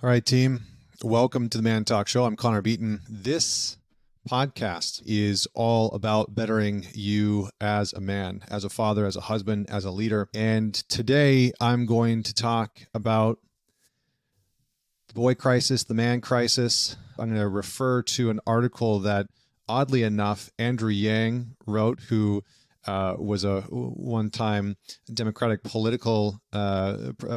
All right, team. Welcome to the Man Talk Show. I'm Connor Beaton. This podcast is all about bettering you as a man, as a father, as a husband, as a leader. And today I'm going to talk about the boy crisis, the man crisis. I'm going to refer to an article that, oddly enough, Andrew Yang wrote, who was a one-time Democratic political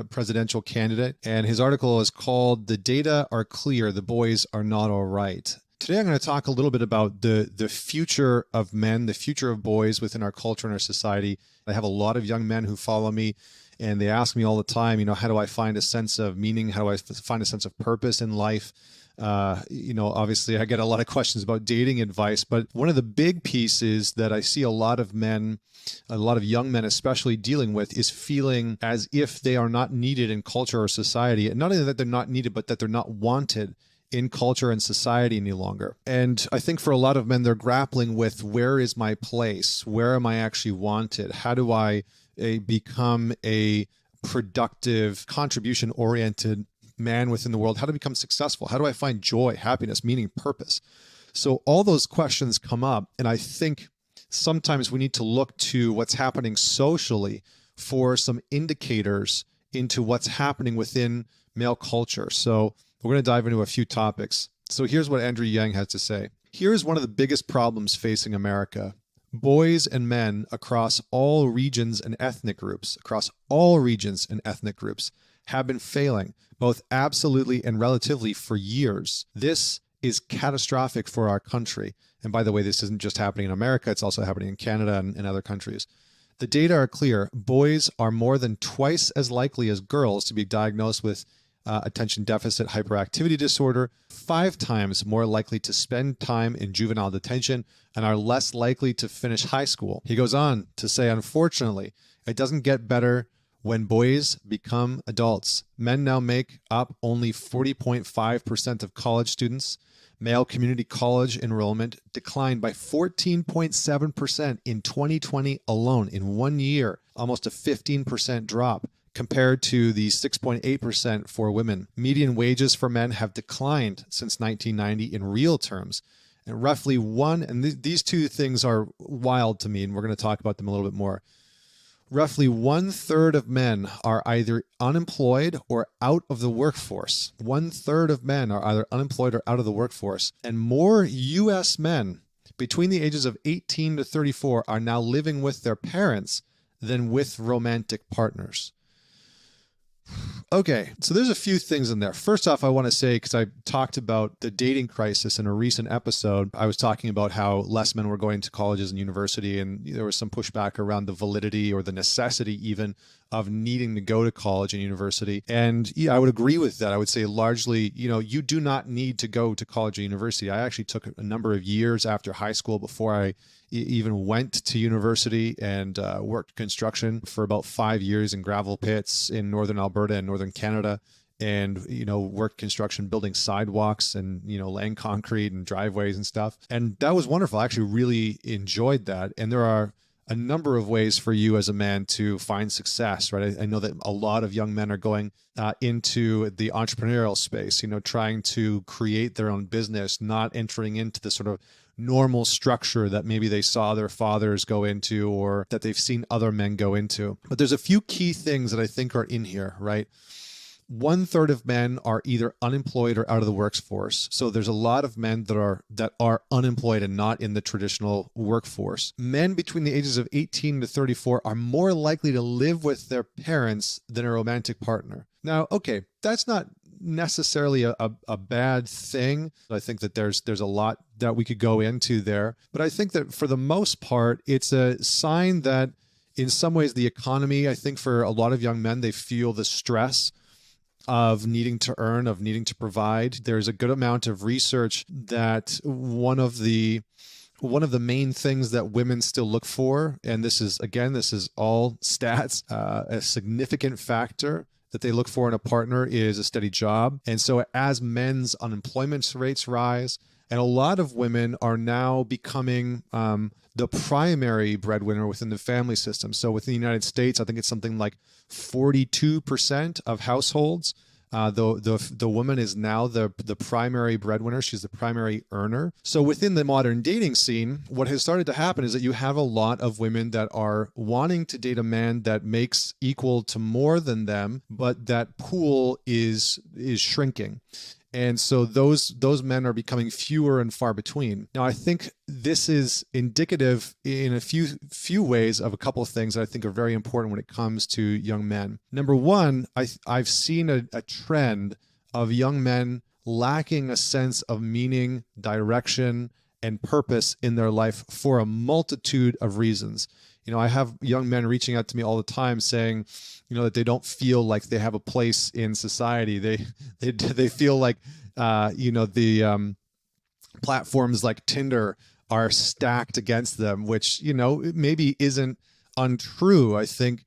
presidential candidate. And his article is called "The Data Are Clear, the Boys Are Not All Right." Today, I'm going to talk a little bit about the future of men, the future of boys within our culture and our society. I have a lot of young men who follow me, and they ask me all the time, how do I find a sense of meaning? How do I find a sense of purpose in life? Obviously I get a lot of questions about dating advice, but one of the big pieces that I see a lot of men, a lot of young men especially, dealing with is feeling as if they are not needed in culture or society. And not only that they're not needed, but that they're not wanted in culture and society any longer. And I think for a lot of men, they're grappling with, where is my place? Where am I actually wanted? How do I become a productive, contribution-oriented man within the world? How to become successful? How do I find joy, happiness, meaning, purpose? So all those questions come up, and I think sometimes we need to look to what's happening socially for some indicators into what's happening within male culture. So we're going to dive into a few topics. So here's what Andrew Yang has to say. Here's one of the biggest problems facing America. Boys and men across all regions and ethnic groups, have been failing, both absolutely and relatively, for years. This is catastrophic for our country. And by the way, this isn't just happening in America, it's also happening in Canada and other countries. The data are clear. Boys are more than twice as likely as girls to be diagnosed with attention deficit hyperactivity disorder, 5 times more likely to spend time in juvenile detention, and are less likely to finish high school. He goes on to say, unfortunately, it doesn't get better when boys become adults. Men now make up only 40.5% of college students. Male community college enrollment declined by 14.7% in 2020 alone. In 1 year, almost a 15% drop compared to the 6.8% for women. Median wages for men have declined since 1990 in real terms. And roughly these two things are wild to me, and we're going to talk about them a little bit more. Roughly 1/3 of men are either unemployed or out of the workforce. 1/3 of men are either unemployed or out of the workforce. And more U.S. men between the ages of 18 to 34 are now living with their parents than with romantic partners. Okay, so there's a few things in there. First off, I want to say, because I talked about the dating crisis in a recent episode, I was talking about how less men were going to colleges and university, and there was some pushback around the validity or the necessity even of needing to go to college and university. And yeah, I would agree with that. I would say largely, you do not need to go to college or university. I actually took a number of years after high school before I even went to university, and worked construction for about 5 years in gravel pits in northern Alberta and northern Canada, and worked construction building sidewalks and laying concrete and driveways and stuff. And that was wonderful. I actually really enjoyed that. And there are a number of ways for you as a man to find success, right? I know that a lot of young men are going into the entrepreneurial space, trying to create their own business, not entering into the sort of normal structure that maybe they saw their fathers go into or that they've seen other men go into. But there's a few key things that I think are in here, right? 1/3 of men are either unemployed or out of the workforce. So there's a lot of men that are unemployed and not in the traditional workforce. Men between the ages of 18 to 34 are more likely to live with their parents than a romantic partner. Now, okay, that's not necessarily a bad thing. I think that there's a lot that we could go into there. But I think that for the most part, it's a sign that in some ways the economy, I think for a lot of young men, they feel the stress of needing to earn, of needing to provide. There's a good amount of research that one of the main things that women still look for, and this is all stats, a significant factor that they look for in a partner is a steady job. And so as men's unemployment rates rise, and a lot of women are now becoming the primary breadwinner within the family system. So within the United States, I think it's something like 42% of households The woman is now the primary breadwinner. She's the primary earner. So within the modern dating scene, what has started to happen is that you have a lot of women that are wanting to date a man that makes equal to more than them, but that pool is shrinking. And so those men are becoming fewer and far between. Now, I think this is indicative in a few ways of a couple of things that I think are very important when it comes to young men. Number one, I've seen a trend of young men lacking a sense of meaning, direction, and purpose in their life for a multitude of reasons. I have young men reaching out to me all the time saying, that they don't feel like they have a place in society. They feel like, the platforms like Tinder are stacked against them, which, maybe isn't untrue. I think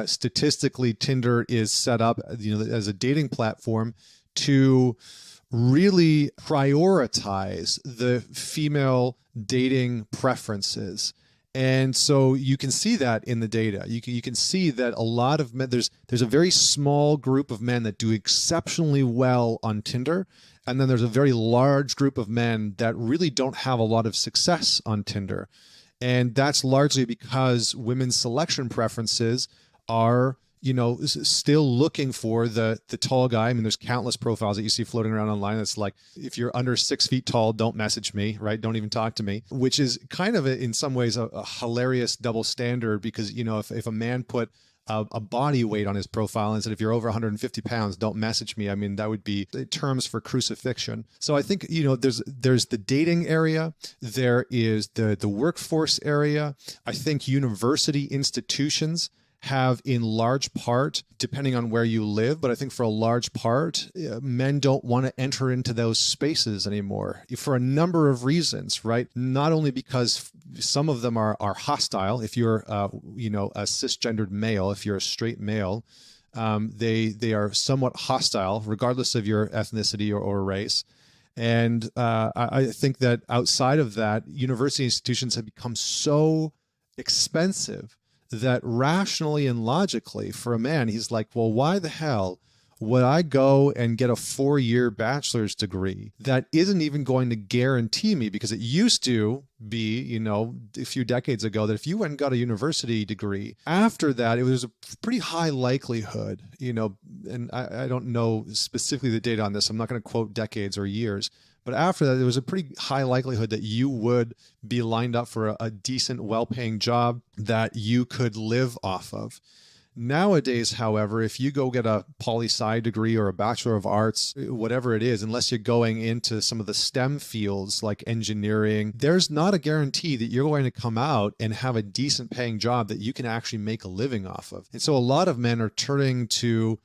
statistically, Tinder is set up, as a dating platform to really prioritize the female dating preferences. And so you can see that in the data. You can see that a lot of men, there's a very small group of men that do exceptionally well on Tinder. And then there's a very large group of men that really don't have a lot of success on Tinder. And that's largely because women's selection preferences are, still looking for the tall guy. I mean, there's countless profiles that you see floating around online. That's like, if you're under 6 feet tall, don't message me, right? Don't even talk to me, which is kind of in some ways a hilarious double standard because, if a man put a body weight on his profile and said, if you're over 150 pounds, don't message me. I mean, that would be terms for crucifixion. So I think, there's the dating area. There is the workforce area. I think university institutions have in large part, depending on where you live, but I think for a large part, men don't want to enter into those spaces anymore for a number of reasons, right? Not only because some of them are hostile. If you're, a cisgendered male, if you're a straight male, they are somewhat hostile, regardless of your ethnicity or race. And I think that outside of that, university institutions have become so expensive that rationally and logically for a man, he's like, well, why the hell would I go and get a 4-year bachelor's degree that isn't even going to guarantee me? Because it used to be, a few decades ago that if you went and got a university degree, after that, it was a pretty high likelihood, and I don't know specifically the data on this. I'm not going to quote decades or years. But after that, there was a pretty high likelihood that you would be lined up for a decent, well-paying job that you could live off of. Nowadays, however, if you go get a poli-sci degree or a Bachelor of Arts, whatever it is, unless you're going into some of the STEM fields like engineering, there's not a guarantee that you're going to come out and have a decent paying job that you can actually make a living off of. And so a lot of men are turning to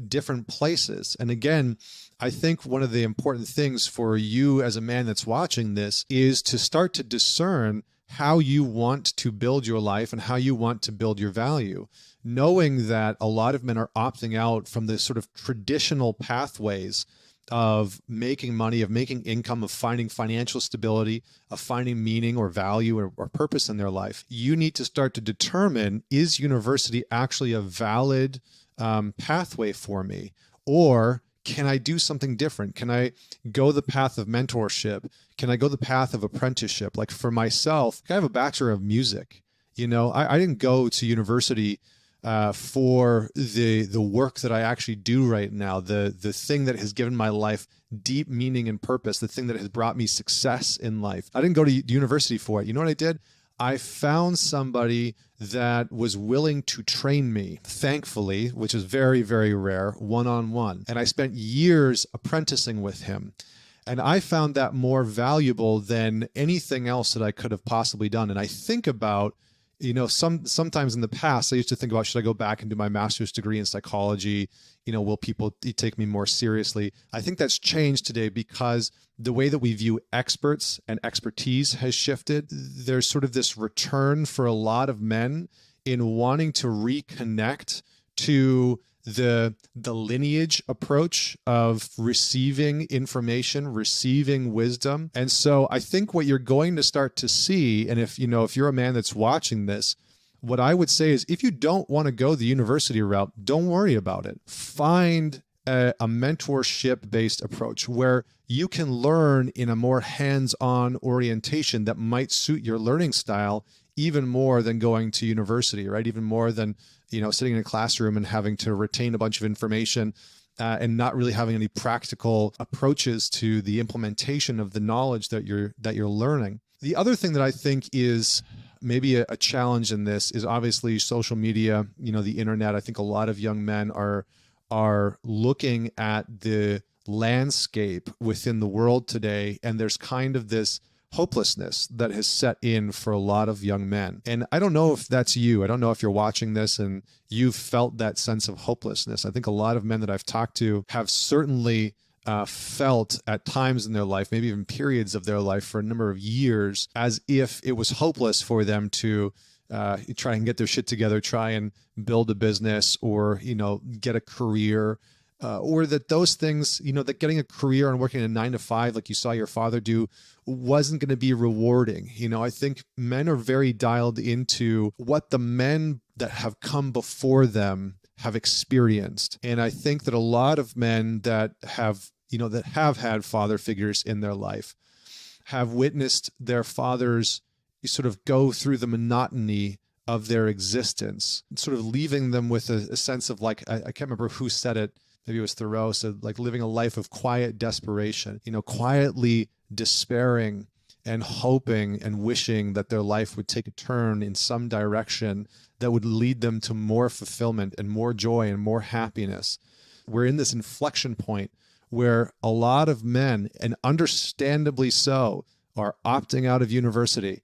different places. And again, I think one of the important things for you as a man that's watching this is to start to discern how you want to build your life and how you want to build your value, knowing that a lot of men are opting out from the sort of traditional pathways of making money, of making income, of finding financial stability, of finding meaning or value or purpose in their life. You need to start to determine, is university actually a valid pathway for me? Or can I do something different? Can I go the path of mentorship? Can I go the path of apprenticeship? Like for myself, I have a Bachelor of Music. I didn't go to university for the work that I actually do right now, the thing that has given my life deep meaning and purpose, the thing that has brought me success in life. I didn't go to university for it. You know what I did? I found somebody that was willing to train me, thankfully, which is very, very rare, one-on-one. And I spent years apprenticing with him. And I found that more valuable than anything else that I could have possibly done. And I think about, sometimes in the past, I used to think about, should I go back and do my master's degree in psychology? Will people take me more seriously? I think that's changed today because the way that we view experts and expertise has shifted. There's sort of this return for a lot of men in wanting to reconnect to the lineage approach of receiving information, receiving wisdom. And so I think what you're going to start to see, and if you're a man that's watching this, what I would say is if you don't want to go the university route, don't worry about it. Find a mentorship-based approach where you can learn in a more hands-on orientation that might suit your learning style even more than going to university, right? Even more than, sitting in a classroom and having to retain a bunch of information and not really having any practical approaches to the implementation of the knowledge that you're learning. The other thing that I think is maybe a challenge in this is obviously social media, the internet. I think a lot of young men are looking at the landscape within the world today, and there's kind of this hopelessness that has set in for a lot of young men. And I don't know if that's you. I don't know if you're watching this and you've felt that sense of hopelessness. I think a lot of men that I've talked to have certainly felt at times in their life, maybe even periods of their life for a number of years, as if it was hopeless for them to try and get their shit together, try and build a business or, get a career, or that those things, that getting a career and working a 9-to-5, like you saw your father do, wasn't going to be rewarding. I think men are very dialed into what the men that have come before them have experienced. And I think that a lot of men that have had father figures in their life have witnessed their fathers sort of go through the monotony of their existence, sort of leaving them with a sense of, like, I can't remember who said it. Maybe it was Thoreau, said, like, living a life of quiet desperation, quietly despairing and hoping and wishing that their life would take a turn in some direction that would lead them to more fulfillment and more joy and more happiness. We're in this inflection point where a lot of men, and understandably so, are opting out of university,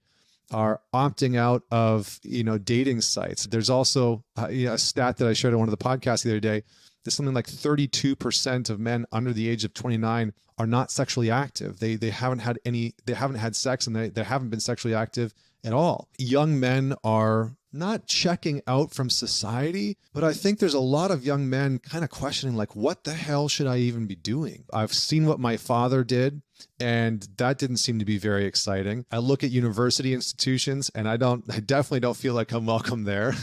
are opting out of, dating sites. There's also a stat that I shared on one of the podcasts the other day. There's something like 32% of men under the age of 29 are not sexually active. They haven't had sex, and they haven't been sexually active at all. Young men are not checking out from society, but I think there's a lot of young men kind of questioning, like, what the hell should I even be doing? I've seen what my father did, and that didn't seem to be very exciting. I look at university institutions, and I definitely don't feel like I'm welcome there,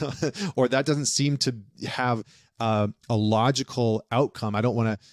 or that doesn't seem to have a logical outcome. I don't want to,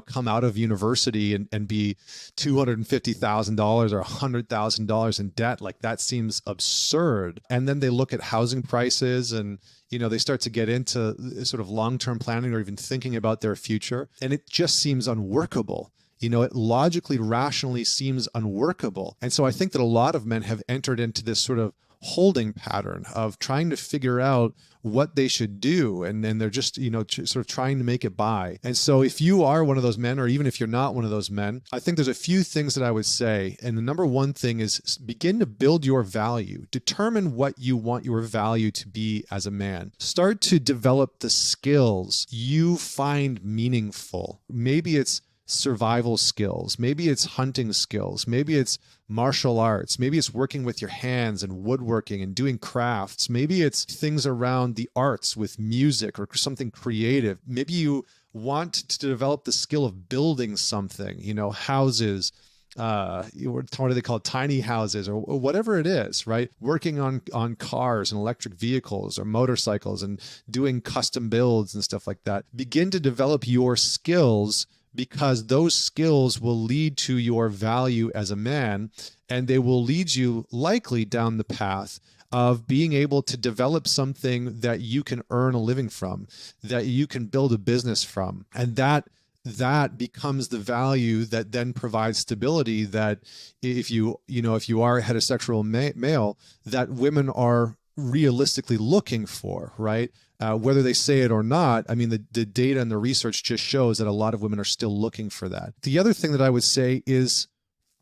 come out of university and be $250,000 or $100,000 in debt. Like, that seems absurd. And then they look at housing prices and, they start to get into sort of long-term planning or even thinking about their future. And it just seems unworkable. It logically, rationally seems unworkable. And so I think that a lot of men have entered into this sort of holding pattern of trying to figure out what they should do. And then they're just, sort of trying to make it by. And so if you are one of those men, or even if you're not one of those men, I think there's a few things that I would say. And the number one thing is begin to build your value. Determine what you want your value to be as a man. Start to develop the skills you find meaningful. Maybe it's survival skills. Maybe it's hunting skills. Maybe it's martial arts. Maybe it's working with your hands and woodworking and doing crafts. Maybe it's things around the arts with music or something creative. Maybe you want to develop the skill of building something, houses, what do they call it? Tiny houses, or whatever it is, right? Working on cars and electric vehicles or motorcycles and doing custom builds and stuff like that. Begin to develop your skills, because those skills will lead to your value as a man, and they will lead you likely down the path of being able to develop something that you can earn a living from, that you can build a business from. And that becomes the value that then provides stability, that if you are a heterosexual male, that women are realistically looking for, right? Whether they say it or not, I mean, the data and the research just shows that a lot of women are still looking for that. The other thing that I would say is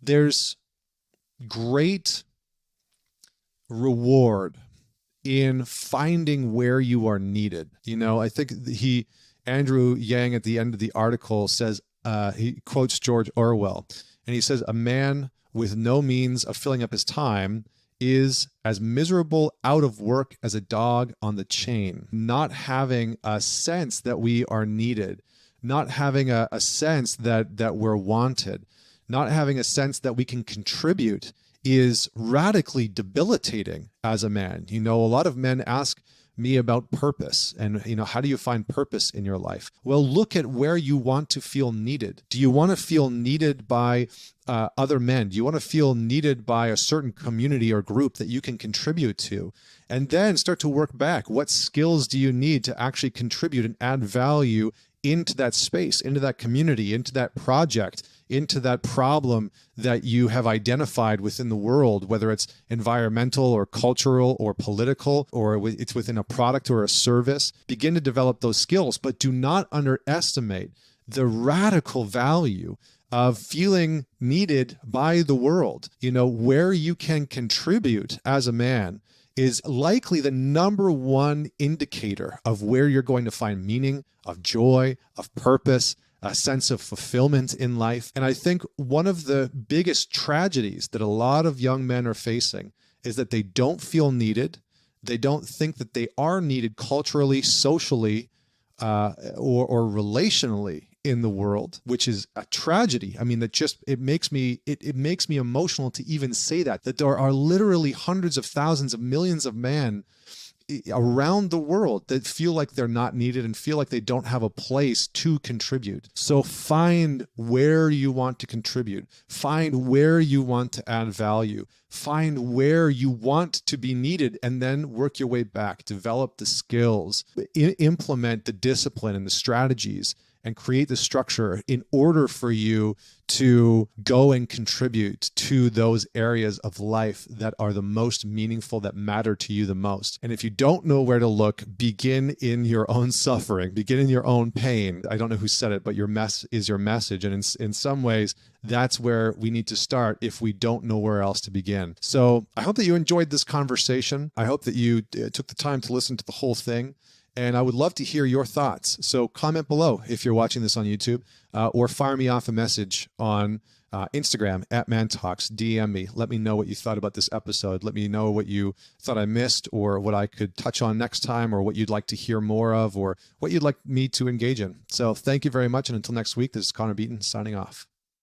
there's great reward in finding where you are needed. I think Andrew Yang at the end of the article says, he quotes George Orwell, and he says, "A man with no means of filling up his time is as miserable out of work as a dog on the chain." Not having a sense that we are needed, not having a sense that we're wanted, not having a sense that we can contribute is radically debilitating as a man. A lot of men ask me about purpose. And, how do you find purpose in your life? Well, look at where you want to feel needed. Do you want to feel needed by other men? Do you want to feel needed by a certain community or group that you can contribute to? And then start to work back. What skills do you need to actually contribute and add value into that space, into that community, into that project, into that problem that you have identified within the world, whether it's environmental or cultural or political, or it's within a product or a service? Begin to develop those skills, but do not underestimate the radical value of feeling needed by the world. Where you can contribute as a man is likely the number one indicator of where you're going to find meaning, of joy, of purpose, a sense of fulfillment in life. And I think one of the biggest tragedies that a lot of young men are facing is that they don't feel needed. They don't think that they are needed culturally, socially, or relationally in the world, which is a tragedy. I mean, it makes me emotional to even say that there are literally hundreds of thousands of millions of men around the world that feel like they're not needed and feel like they don't have a place to contribute. So find where you want to contribute. Find where you want to add value. Find where you want to be needed, and then work your way back. Develop the skills, implement the discipline and the strategies, and create the structure in order for you to go and contribute to those areas of life that are the most meaningful, that matter to you the most. And if you don't know where to look, begin in your own suffering, begin in your own pain. I don't know who said it, but your mess is your message. And in some ways, that's where we need to start if we don't know where else to begin. So I hope that you enjoyed this conversation. I hope that you took the time to listen to the whole thing. And I would love to hear your thoughts. So comment below if you're watching this on YouTube, or fire me off a message on Instagram @ManTalks. DM me. Let me know what you thought about this episode. Let me know what you thought I missed, or what I could touch on next time, or what you'd like to hear more of, or what you'd like me to engage in. So thank you very much. And until next week, this is Connor Beaton signing off.